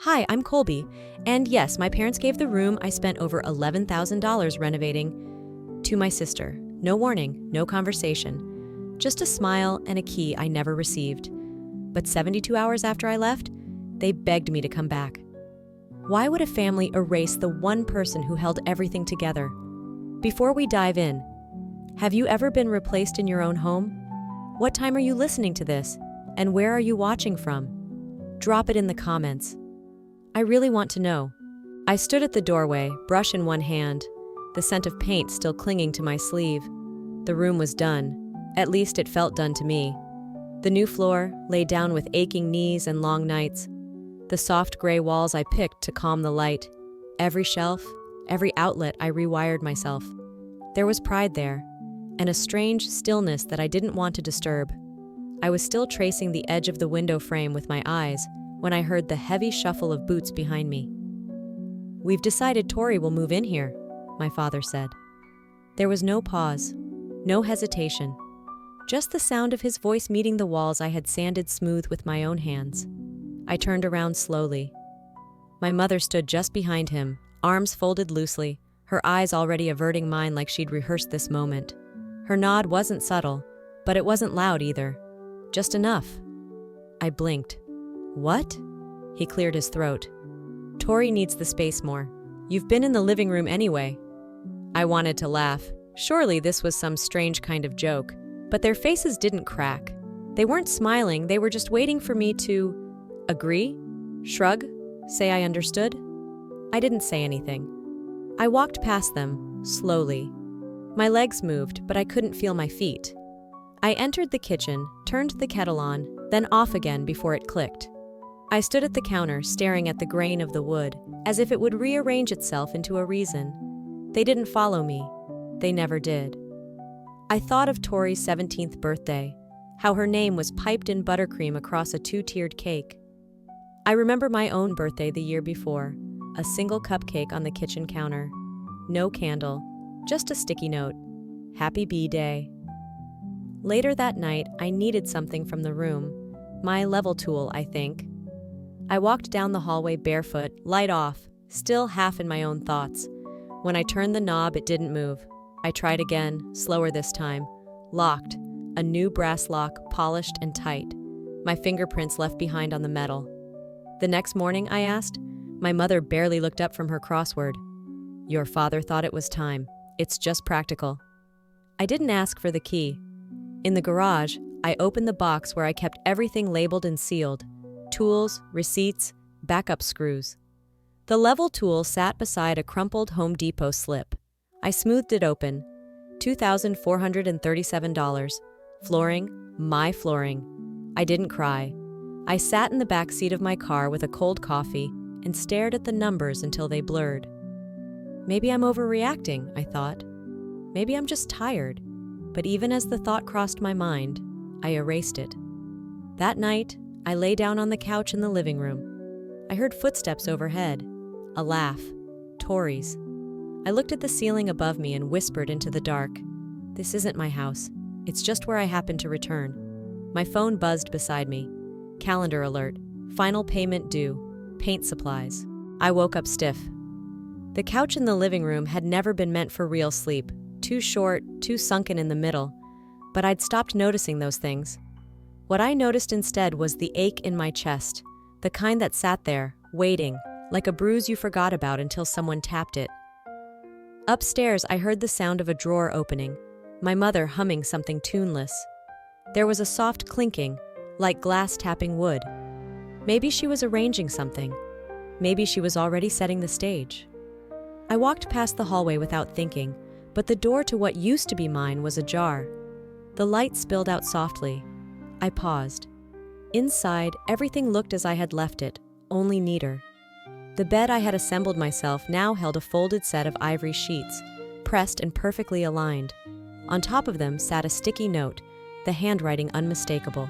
Hi, I'm Colby, and yes, my parents gave the room I spent over $11,000 renovating to my sister. No warning, no conversation. Just a smile and a key I never received. But 72 hours after I left, they begged me to come back. Why would a family erase the one person who held everything together? Before we dive in, have you ever been replaced in your own home? What time are you listening to this? And where are you watching from? Drop it in the comments. I really want to know. I stood at the doorway, brush in one hand, the scent of paint still clinging to my sleeve. The room was done. At least it felt done to me. The new floor, laid down with aching knees and long nights. The soft gray walls I picked to calm the light. Every shelf, every outlet I rewired myself. There was pride there, and a strange stillness that I didn't want to disturb. I was still tracing the edge of the window frame with my eyes when I heard the heavy shuffle of boots behind me. "We've decided Tori will move in here," my father said. There was no pause, no hesitation, just the sound of his voice meeting the walls I had sanded smooth with my own hands. I turned around slowly. My mother stood just behind him, arms folded loosely, her eyes already averting mine like she'd rehearsed this moment. Her nod wasn't subtle, but it wasn't loud either. Just enough. I blinked. "What?" He cleared his throat. "Tori needs the space more. You've been in the living room anyway." I wanted to laugh. Surely this was some strange kind of joke. But their faces didn't crack. They weren't smiling, they were just waiting for me to agree, shrug, say I understood. I didn't say anything. I walked past them, slowly. My legs moved, but I couldn't feel my feet. I entered the kitchen, turned the kettle on, then off again before it clicked. I stood at the counter, staring at the grain of the wood, as if it would rearrange itself into a reason. They didn't follow me. They never did. I thought of Tori's 17th birthday, how her name was piped in buttercream across a two-tiered cake. I remember my own birthday the year before, a single cupcake on the kitchen counter. No candle, just a sticky note. Happy B-Day. Later that night, I needed something from the room. My level tool, I think. I walked down the hallway barefoot, light off, still half in my own thoughts. When I turned the knob, it didn't move. I tried again, slower this time. Locked. A new brass lock, polished and tight. My fingerprints left behind on the metal. The next morning, I asked. My mother barely looked up from her crossword. "Your father thought it was time. It's just practical." I didn't ask for the key. In the garage, I opened the box where I kept everything labeled and sealed. Tools, receipts, backup screws. The level tool sat beside a crumpled Home Depot slip. I smoothed it open. $2,437. Flooring, my flooring. I didn't cry. I sat in the back seat of my car with a cold coffee and stared at the numbers until they blurred. Maybe I'm overreacting, I thought. Maybe I'm just tired. But even as the thought crossed my mind, I erased it. That night, I lay down on the couch in the living room. I heard footsteps overhead. A laugh. Tori's. I looked at the ceiling above me and whispered into the dark. This isn't my house. It's just where I happened to return. My phone buzzed beside me. Calendar alert. Final payment due. Paint supplies. I woke up stiff. The couch in the living room had never been meant for real sleep. Too short, too sunken in the middle. But I'd stopped noticing those things. What I noticed instead was the ache in my chest. The kind that sat there, waiting, like a bruise you forgot about until someone tapped it. Upstairs, I heard the sound of a drawer opening, my mother humming something tuneless. There was a soft clinking, like glass tapping wood. Maybe she was arranging something. Maybe she was already setting the stage. I walked past the hallway without thinking, but the door to what used to be mine was ajar. The light spilled out softly. I paused. Inside, everything looked as I had left it, only neater. The bed I had assembled myself now held a folded set of ivory sheets, pressed and perfectly aligned. On top of them sat a sticky note, the handwriting unmistakable.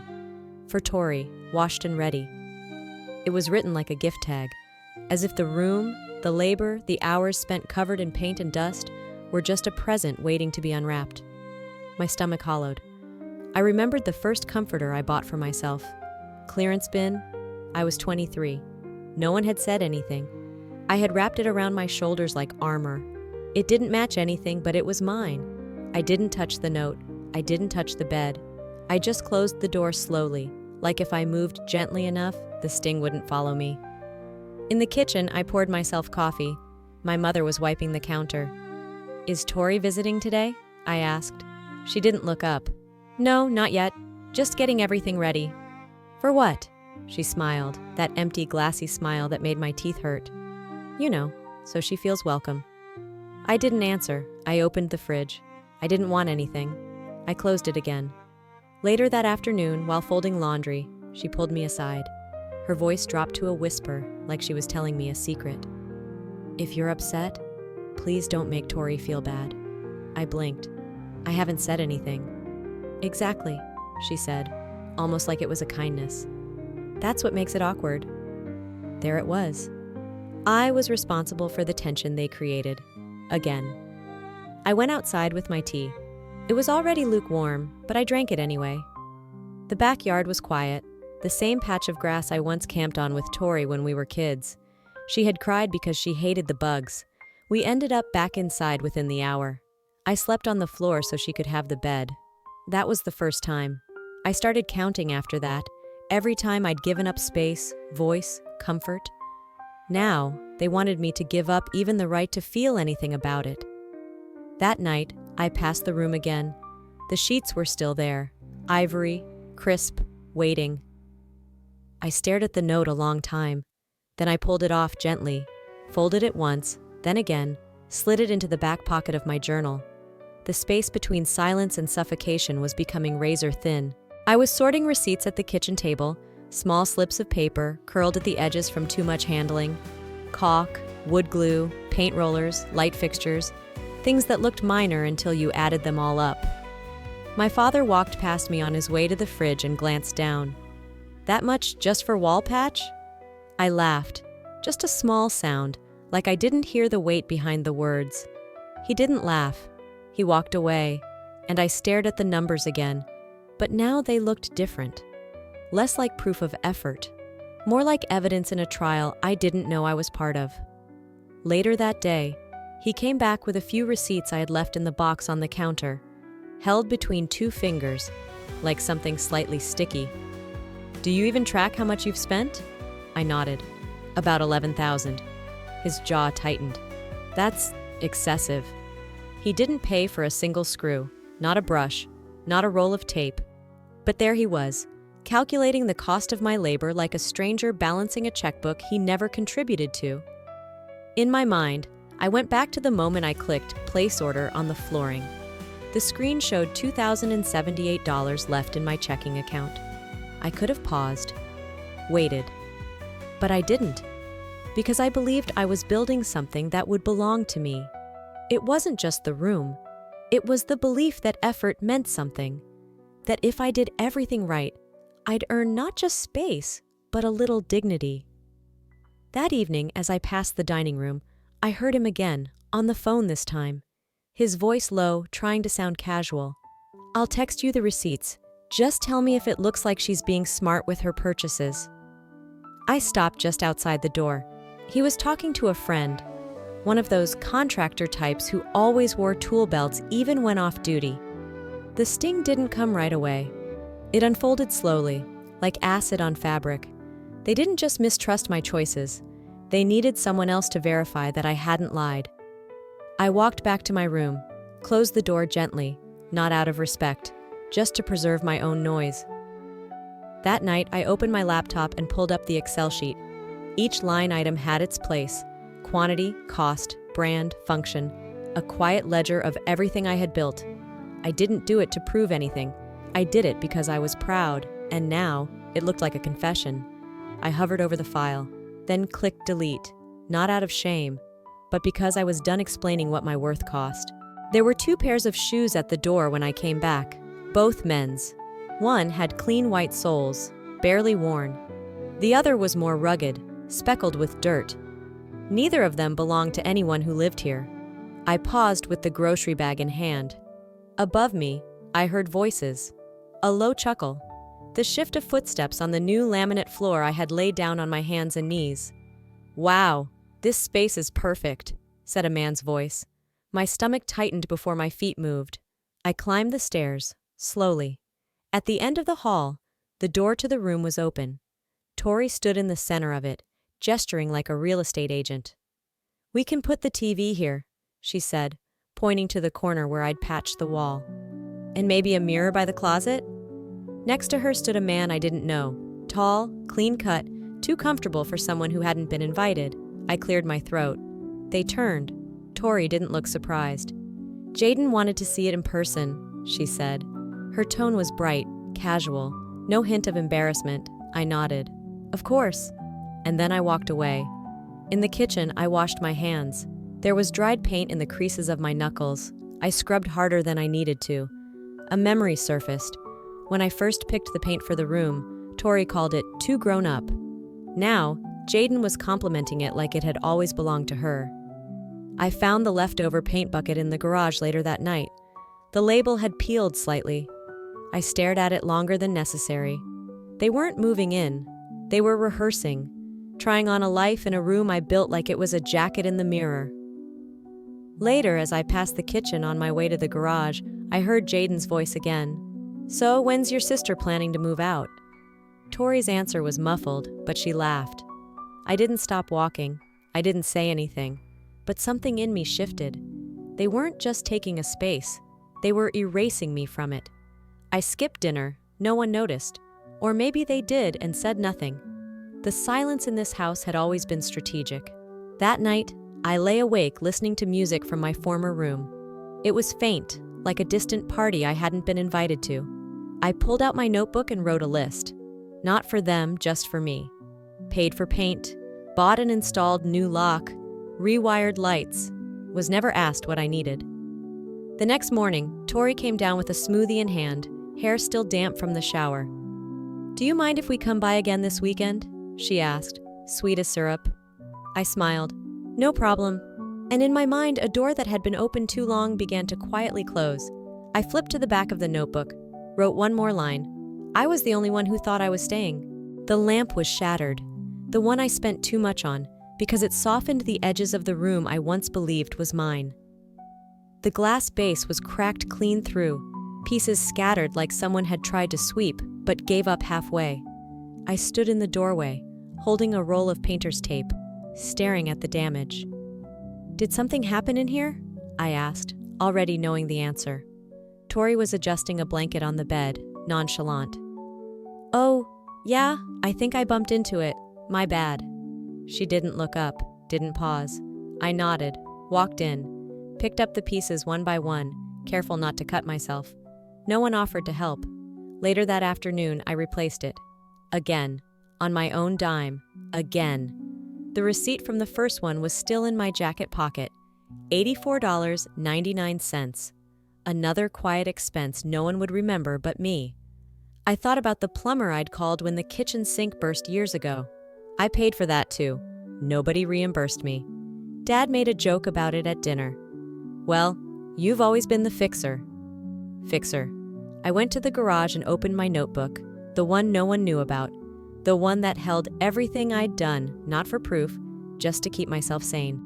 For Tori, washed and ready. It was written like a gift tag, as if the room, the labor, the hours spent covered in paint and dust were just a present waiting to be unwrapped. My stomach hollowed. I remembered the first comforter I bought for myself. Clearance bin. I was 23. No one had said anything. I had wrapped it around my shoulders like armor. It didn't match anything, but it was mine. I didn't touch the note. I didn't touch the bed. I just closed the door slowly, like if I moved gently enough, the sting wouldn't follow me. In the kitchen, I poured myself coffee. My mother was wiping the counter. "Is Tori visiting today?" I asked. She didn't look up. "No, not yet. Just getting everything ready." "For what?" She smiled, that empty, glassy smile that made my teeth hurt. "You know, so she feels welcome." I didn't answer. I opened the fridge. I didn't want anything. I closed it again. Later that afternoon, while folding laundry, she pulled me aside. Her voice dropped to a whisper, like she was telling me a secret. "If you're upset, please don't make Tori feel bad." I blinked. "I haven't said anything." "Exactly," she said, almost like it was a kindness. "That's what makes it awkward." There it was. I was responsible for the tension they created. Again. I went outside with my tea. It was already lukewarm, but I drank it anyway. The backyard was quiet, the same patch of grass I once camped on with Tori when we were kids. She had cried because she hated the bugs. We ended up back inside within the hour. I slept on the floor so she could have the bed. That was the first time. I started counting after that, every time I'd given up space, voice, comfort. Now, they wanted me to give up even the right to feel anything about it. That night, I passed the room again. The sheets were still there, ivory, crisp, waiting. I stared at the note a long time. Then I pulled it off gently, folded it once, then again, slid it into the back pocket of my journal. The space between silence and suffocation was becoming razor thin. I was sorting receipts at the kitchen table, small slips of paper curled at the edges from too much handling, caulk, wood glue, paint rollers, light fixtures, things that looked minor until you added them all up. My father walked past me on his way to the fridge and glanced down. "That much just for wall patch?" I laughed, just a small sound, like I didn't hear the weight behind the words. He didn't laugh. He walked away, and I stared at the numbers again, but now they looked different. Less like proof of effort, more like evidence in a trial I didn't know I was part of. Later that day, he came back with a few receipts I had left in the box on the counter, held between two fingers, like something slightly sticky. "Do you even track how much you've spent?" I nodded. "About 11,000. His jaw tightened. "That's excessive." He didn't pay for a single screw, not a brush, not a roll of tape. But there he was, calculating the cost of my labor like a stranger balancing a checkbook he never contributed to. In my mind, I went back to the moment I clicked place order on the flooring. The screen showed $2,078 left in my checking account. I could have paused, waited. But I didn't, because I believed I was building something that would belong to me. It wasn't just the room. It was the belief that effort meant something, that if I did everything right, I'd earn not just space, but a little dignity. That evening, as I passed the dining room, I heard him again, on the phone this time. His voice low, trying to sound casual. "I'll text you the receipts. Just tell me if it looks like she's being smart with her purchases." I stopped just outside the door. He was talking to a friend, one of those contractor types who always wore tool belts even when off duty. The sting didn't come right away. It unfolded slowly, like acid on fabric. They didn't just mistrust my choices. They needed someone else to verify that I hadn't lied. I walked back to my room, closed the door gently, not out of respect, just to preserve my own noise. That night, I opened my laptop and pulled up the Excel sheet. Each line item had its place: quantity, cost, brand, function, a quiet ledger of everything I had built. I didn't do it to prove anything. I did it because I was proud, and now it looked like a confession. I hovered over the file, then clicked delete, not out of shame, but because I was done explaining what my worth cost. There were 2 pairs of shoes at the door when I came back, both men's. One had clean white soles, barely worn. The other was more rugged, speckled with dirt. Neither of them belonged to anyone who lived here. I paused with the grocery bag in hand. Above me, I heard voices. A low chuckle. The shift of footsteps on the new laminate floor I had laid down on my hands and knees. "Wow, this space is perfect," said a man's voice. My stomach tightened before my feet moved. I climbed the stairs, slowly. At the end of the hall, the door to the room was open. Tori stood in the center of it, gesturing like a real estate agent. "We can put the TV here," she said, pointing to the corner where I'd patched the wall. "And maybe a mirror by the closet?" Next to her stood a man I didn't know. Tall, clean-cut, too comfortable for someone who hadn't been invited. I cleared my throat. They turned. Tori didn't look surprised. "Jaden wanted to see it in person," she said. Her tone was bright, casual, no hint of embarrassment. I nodded. "Of course." And then I walked away. In the kitchen, I washed my hands. There was dried paint in the creases of my knuckles. I scrubbed harder than I needed to. A memory surfaced. When I first picked the paint for the room, Tori called it too grown up. Now, Jaden was complimenting it like it had always belonged to her. I found the leftover paint bucket in the garage later that night. The label had peeled slightly. I stared at it longer than necessary. They weren't moving in. They were rehearsing, trying on a life in a room I built like it was a jacket in the mirror. Later, as I passed the kitchen on my way to the garage, I heard Jaden's voice again. "So, when's your sister planning to move out?" Tori's answer was muffled, but she laughed. I didn't stop walking. I didn't say anything. But something in me shifted. They weren't just taking a space. They were erasing me from it. I skipped dinner. No one noticed. Or maybe they did and said nothing. The silence in this house had always been strategic. That night, I lay awake listening to music from my former room. It was faint, like a distant party I hadn't been invited to. I pulled out my notebook and wrote a list. Not for them, just for me. Paid for paint, bought and installed new lock, rewired lights, was never asked what I needed. The next morning, Tori came down with a smoothie in hand, hair still damp from the shower. "Do you mind if we come by again this weekend?" she asked, sweet as syrup. I smiled. "No problem." And in my mind, a door that had been open too long began to quietly close. I flipped to the back of the notebook, wrote one more line. I was the only one who thought I was staying. The lamp was shattered, the one I spent too much on, because it softened the edges of the room I once believed was mine. The glass base was cracked clean through, pieces scattered like someone had tried to sweep, but gave up halfway. I stood in the doorway, holding a roll of painter's tape, staring at the damage. "Did something happen in here?" I asked, already knowing the answer. Tori was adjusting a blanket on the bed, nonchalant. "Oh, yeah, I think I bumped into it. My bad." She didn't look up, didn't pause. I nodded, walked in, picked up the pieces one by one, careful not to cut myself. No one offered to help. Later that afternoon, I replaced it. Again, on my own dime, again. The receipt from the first one was still in my jacket pocket. $84.99. Another quiet expense no one would remember but me. I thought about the plumber I'd called when the kitchen sink burst years ago. I paid for that too. Nobody reimbursed me. Dad made a joke about it at dinner. "Well, you've always been the fixer." Fixer. I went to the garage and opened my notebook, the one no one knew about, the one that held everything I'd done, not for proof, just to keep myself sane.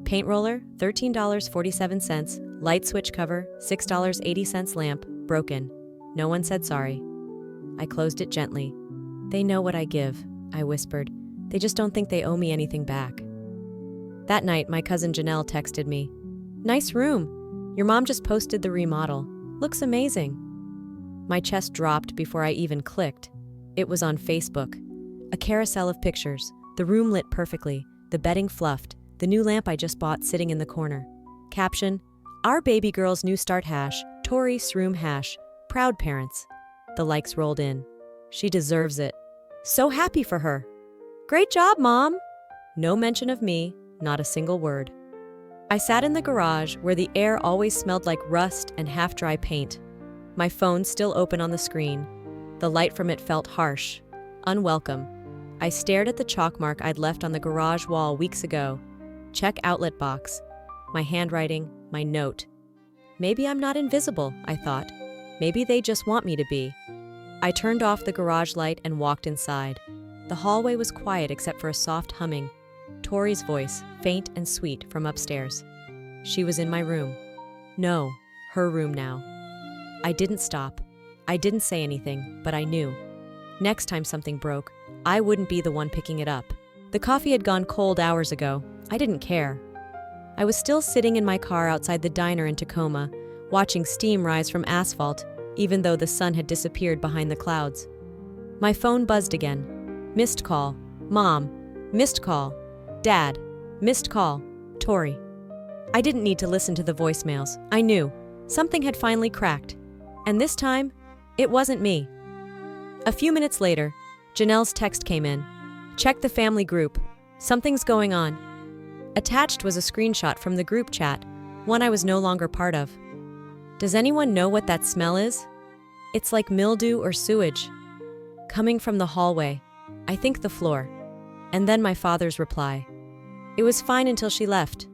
Paint roller, $13.47, light switch cover, $6.80 lamp, broken. No one said sorry. I closed it gently. "They know what I give," I whispered. "They just don't think they owe me anything back." That night, my cousin Janelle texted me. "Nice room. Your mom just posted the remodel. Looks amazing." My chest dropped before I even clicked. It was on Facebook. A carousel of pictures, the room lit perfectly, the bedding fluffed, the new lamp I just bought sitting in the corner. Caption, "Our baby girl's new start hash, Tori Sroom hash, proud parents." The likes rolled in. She deserves it. So happy for her. "Great job, Mom." No mention of me, not a single word. I sat in the garage where the air always smelled like rust and half-dry paint. My phone still open on the screen. The light from it felt harsh, unwelcome. I stared at the chalk mark I'd left on the garage wall weeks ago. Check outlet box. My handwriting, my note. Maybe I'm not invisible, I thought. Maybe they just want me to be. I turned off the garage light and walked inside. The hallway was quiet except for a soft humming. Tori's voice, faint and sweet, from upstairs. She was in my room. No, her room now. I didn't stop. I didn't say anything, but I knew. Next time something broke, I wouldn't be the one picking it up. The coffee had gone cold hours ago. I didn't care. I was still sitting in my car outside the diner in Tacoma, watching steam rise from asphalt, even though the sun had disappeared behind the clouds. My phone buzzed again. Missed call. Mom. Missed call. Dad. Missed call. Tori. I didn't need to listen to the voicemails. I knew. Something had finally cracked. And this time, it wasn't me. A few minutes later, Janelle's text came in. Check the family group. Something's going on. Attached was a screenshot from the group chat, one I was no longer part of. Does anyone know what that smell is? It's like mildew or sewage. Coming from the hallway. I think the floor. And then my father's reply. It was fine until she left.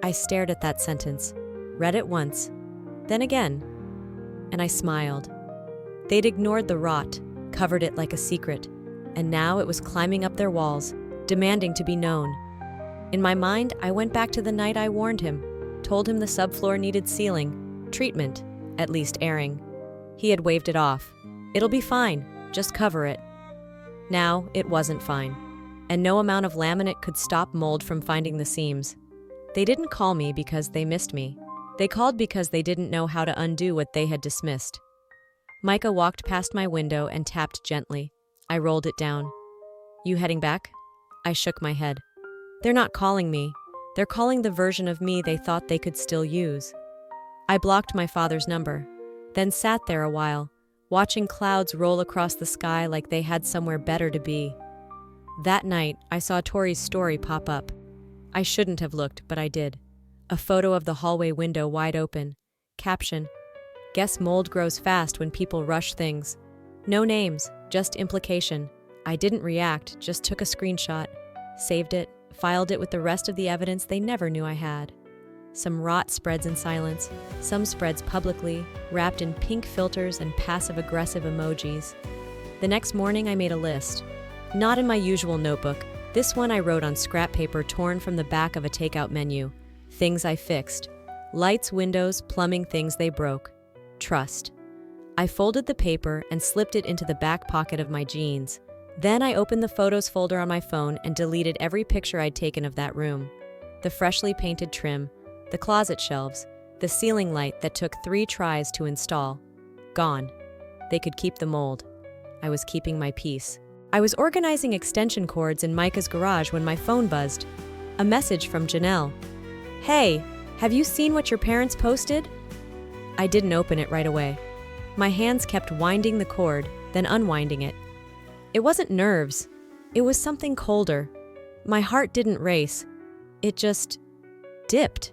I stared at that sentence, read it once, then again, and I smiled. They'd ignored the rot, covered it like a secret, and now it was climbing up their walls, demanding to be known. In my mind, I went back to the night I warned him, told him the subfloor needed sealing, treatment, at least airing. He had waved it off. It'll be fine, just cover it. Now, it wasn't fine, and no amount of laminate could stop mold from finding the seams. They didn't call me because they missed me. They called because they didn't know how to undo what they had dismissed. Micah walked past my window and tapped gently. I rolled it down. You heading back? I shook my head. They're not calling me. They're calling the version of me they thought they could still use. I blocked my father's number, then sat there a while, watching clouds roll across the sky like they had somewhere better to be. That night, I saw Tori's story pop up. I shouldn't have looked, but I did. A photo of the hallway window wide open. Caption: Guess mold grows fast when people rush things. No names, just implication. I didn't react, just took a screenshot, saved it, filed it with the rest of the evidence they never knew I had. Some rot spreads in silence, some spreads publicly, wrapped in pink filters and passive-aggressive emojis. The next morning I made a list. Not in my usual notebook. This one I wrote on scrap paper torn from the back of a takeout menu. Things I fixed. Lights, windows, plumbing, things they broke. Trust. I folded the paper and slipped it into the back pocket of my jeans. Then I opened the photos folder on my phone and deleted every picture I'd taken of that room. The freshly painted trim, the closet shelves, the ceiling light that took 3 tries to install. Gone. They could keep the mold. I was keeping my peace. I was organizing extension cords in Micah's garage when my phone buzzed. A message from Janelle. Hey, have you seen what your parents posted? I didn't open it right away. My hands kept winding the cord, then unwinding it. It wasn't nerves. It was something colder. My heart didn't race. It just dipped.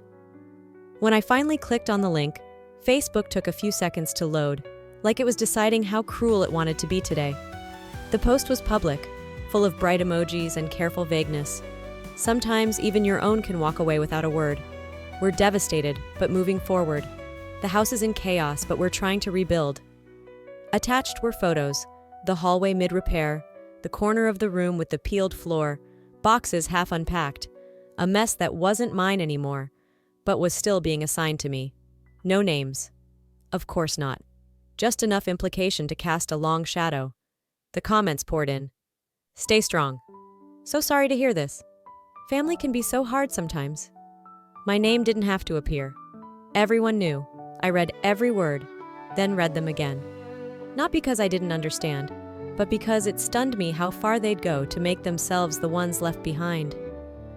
When I finally clicked on the link, Facebook took a few seconds to load, like it was deciding how cruel it wanted to be today. The post was public, full of bright emojis and careful vagueness. Sometimes even your own can walk away without a word. We're devastated, but moving forward. The house is in chaos, but we're trying to rebuild. Attached were photos, the hallway mid-repair, the corner of the room with the peeled floor, boxes half unpacked, a mess that wasn't mine anymore, but was still being assigned to me. No names. Of course not. Just enough implication to cast a long shadow. The comments poured in. Stay strong. So sorry to hear this. Family can be so hard sometimes. My name didn't have to appear. Everyone knew. I read every word, then read them again. Not because I didn't understand, but because it stunned me how far they'd go to make themselves the ones left behind.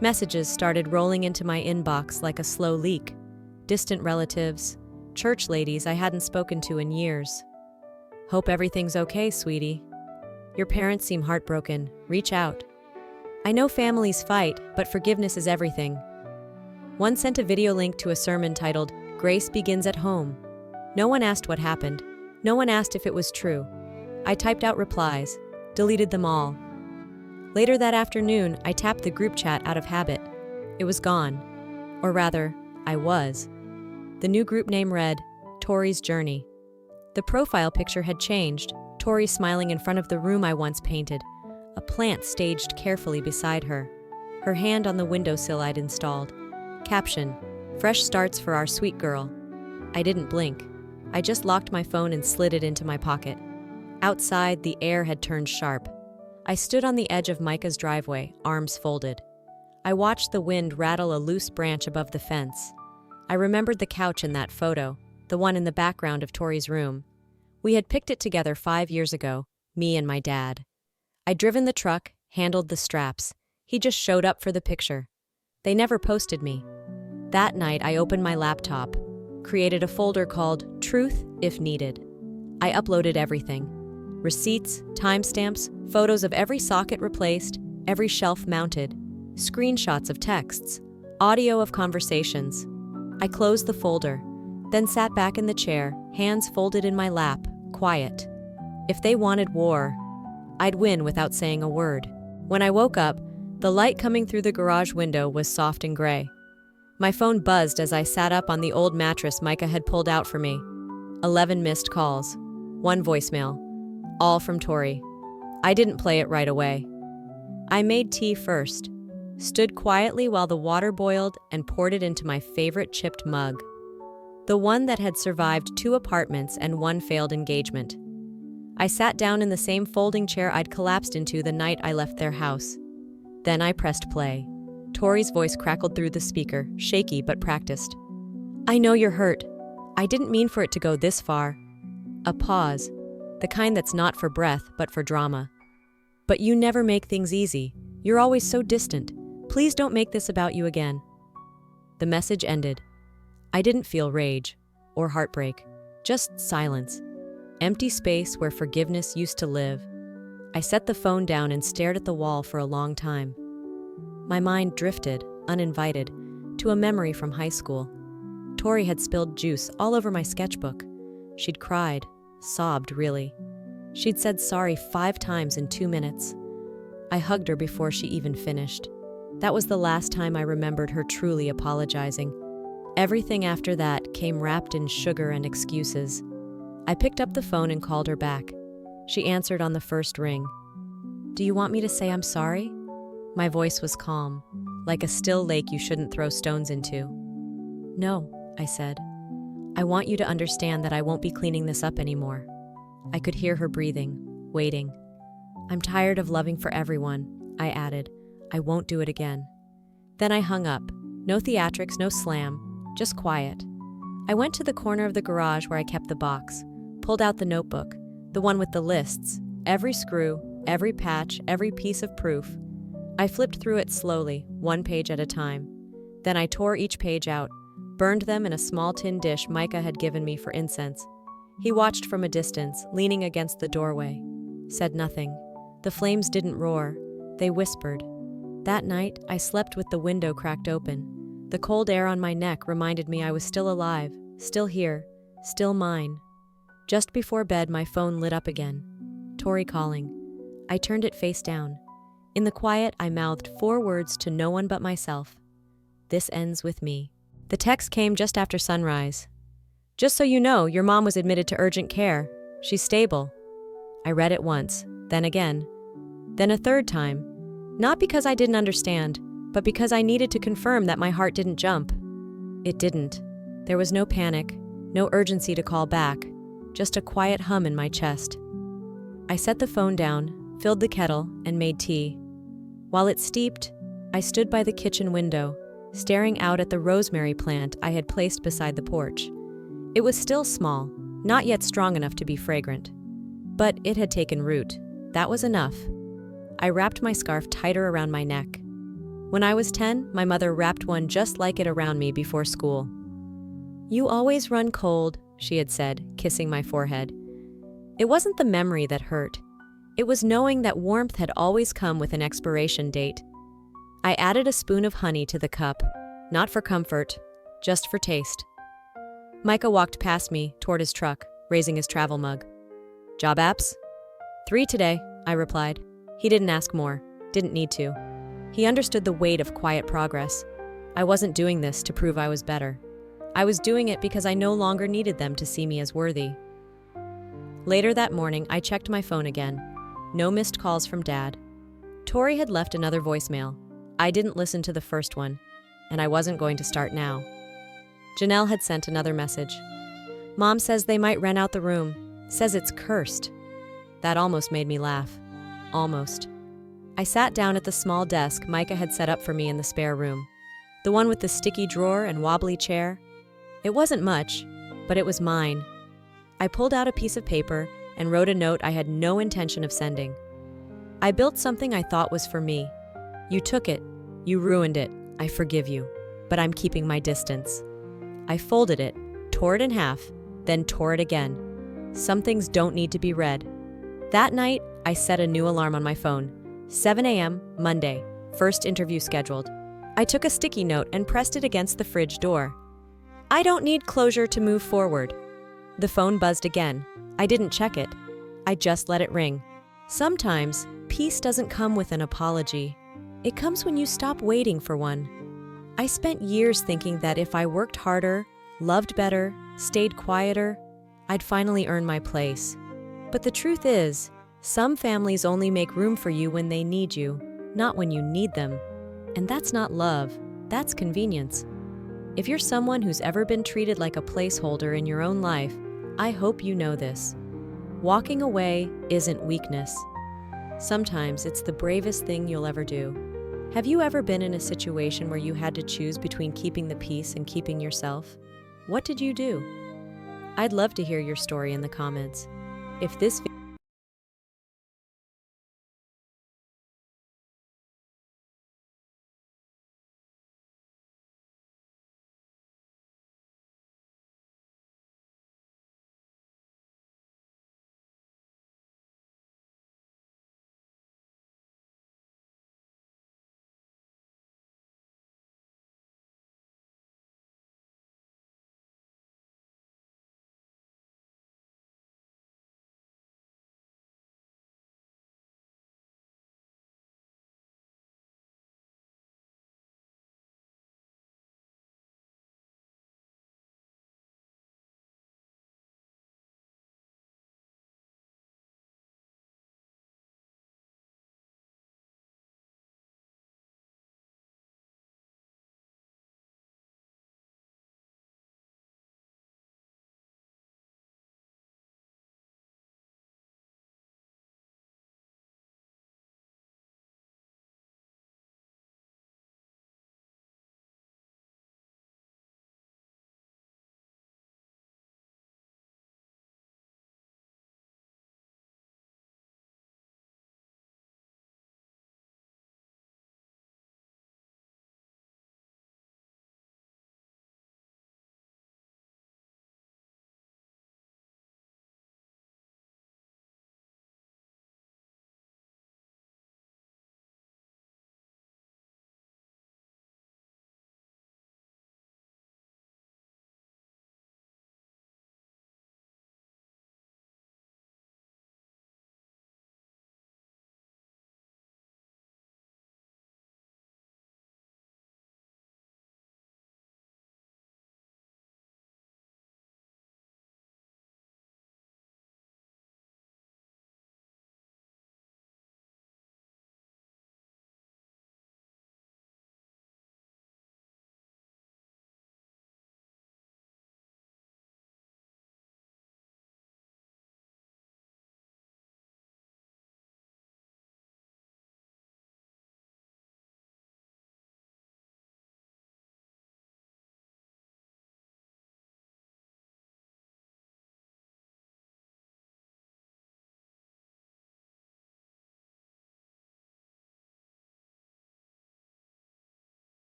Messages started rolling into my inbox like a slow leak. Distant relatives, church ladies I hadn't spoken to in years. Hope everything's okay, sweetie. Your parents seem heartbroken. Reach out. I know families fight, but forgiveness is everything. One sent a video link to a sermon titled, Grace Begins at Home. No one asked what happened. No one asked if it was true. I typed out replies, deleted them all. Later that afternoon, I tapped the group chat out of habit. It was gone. Or rather, I was. The new group name read, Tori's Journey. The profile picture had changed, Tori smiling in front of the room I once painted, a plant staged carefully beside her. her hand on the windowsill I'd installed. Caption: "Fresh starts for our sweet girl." I didn't blink. I just locked my phone and slid it into my pocket. Outside, the air had turned sharp. I stood on the edge of Micah's driveway, arms folded. I watched the wind rattle a loose branch above the fence. I remembered the couch in that photo, the one in the background of Tori's room. We had picked it together 5 years ago, me and my dad. I'd driven the truck, handled the straps. He just showed up for the picture. They never posted me. That night, I opened my laptop, created a folder called Truth If Needed. I uploaded everything. Receipts, timestamps, photos of every socket replaced, every shelf mounted, screenshots of texts, audio of conversations. I closed the folder, then sat back in the chair, hands folded in my lap, quiet. If they wanted war, I'd win without saying a word. When I woke up, the light coming through the garage window was soft and gray. My phone buzzed as I sat up on the old mattress Micah had pulled out for me. 11 missed calls, 1 voicemail, all from Tori. I didn't play it right away. I made tea first, stood quietly while the water boiled and poured it into my favorite chipped mug. The one that had survived 2 apartments and 1 failed engagement. I sat down in the same folding chair I'd collapsed into the night I left their house. Then I pressed play. Tori's voice crackled through the speaker, shaky but practiced. "I know you're hurt. I didn't mean for it to go this far." A pause, the kind that's not for breath but for drama. "But you never make things easy. You're always so distant. Please don't make this about you again." The message ended. I didn't feel rage or heartbreak, just silence. Empty space where forgiveness used to live. I set the phone down and stared at the wall for a long time. My mind drifted, uninvited, to a memory from high school. Tori had spilled juice all over my sketchbook. She'd cried, sobbed really. She'd said sorry 5 times in 2 minutes. I hugged her before she even finished. That was the last time I remembered her truly apologizing. Everything after that came wrapped in sugar and excuses. I picked up the phone and called her back. She answered on the first ring. "Do you want me to say I'm sorry?" My voice was calm, like a still lake you shouldn't throw stones into. "No," I said. "I want you to understand that I won't be cleaning this up anymore." I could hear her breathing, waiting. "I'm tired of loving for everyone," I added. "I won't do it again." Then I hung up. No theatrics, no slam, just quiet. I went to the corner of the garage where I kept the box, pulled out the notebook, the one with the lists, every screw, every patch, every piece of proof. I flipped through it slowly, 1 page at a time. Then I tore each page out, burned them in a small tin dish Micah had given me for incense. He watched from a distance, leaning against the doorway. Said nothing. The flames didn't roar. They whispered. That night, I slept with the window cracked open. The cold air on my neck reminded me I was still alive, still here, still mine. Just before bed, my phone lit up again. Tori calling. I turned it face down. In the quiet, I mouthed 4 words to no one but myself. "This ends with me." The text came just after sunrise. "Just so you know, your mom was admitted to urgent care. She's stable." I read it once, then again, then a 3rd time. Not because I didn't understand, but because I needed to confirm that my heart didn't jump. It didn't. There was no panic, no urgency to call back, just a quiet hum in my chest. I set the phone down, filled the kettle, and made tea. While it steeped, I stood by the kitchen window, staring out at the rosemary plant I had placed beside the porch. It was still small, not yet strong enough to be fragrant. But it had taken root. That was enough. I wrapped my scarf tighter around my neck. When I was 10, my mother wrapped one just like it around me before school. "You always run cold," she had said, kissing my forehead. It wasn't the memory that hurt. It was knowing that warmth had always come with an expiration date. I added a spoon of honey to the cup, not for comfort, just for taste. Micah walked past me toward his truck, raising his travel mug. "Job apps?" "3 today," I replied. He didn't ask more, didn't need to. He understood the weight of quiet progress. I wasn't doing this to prove I was better. I was doing it because I no longer needed them to see me as worthy. Later that morning, I checked my phone again. No missed calls from Dad. Tori had left another voicemail. I didn't listen to the first one, and I wasn't going to start now. Janelle had sent another message. Mom says they might rent out the room, says it's cursed. That almost made me laugh. Almost. I sat down at the small desk Micah had set up for me in the spare room. The one with the sticky drawer and wobbly chair. It wasn't much, but it was mine. I pulled out a piece of paper and wrote a note I had no intention of sending. I built something I thought was for me. You took it. You ruined it. I forgive you. But I'm keeping my distance. I folded it, tore it in half, then tore it again. Some things don't need to be read. That night, I set a new alarm on my phone. 7 a.m., Monday, first interview scheduled. I took a sticky note and pressed it against the fridge door. I don't need closure to move forward. The phone buzzed again. I didn't check it. I just let it ring. Sometimes, peace doesn't come with an apology. It comes when you stop waiting for one. I spent years thinking that if I worked harder, loved better, stayed quieter, I'd finally earn my place. But the truth is, some families only make room for you when they need you, not when you need them. And that's not love, that's convenience. If you're someone who's ever been treated like a placeholder in your own life, I hope you know this. Walking away isn't weakness. Sometimes it's the bravest thing you'll ever do. Have you ever been in a situation where you had to choose between keeping the peace and keeping yourself? What did you do? I'd love to hear your story in the comments. If this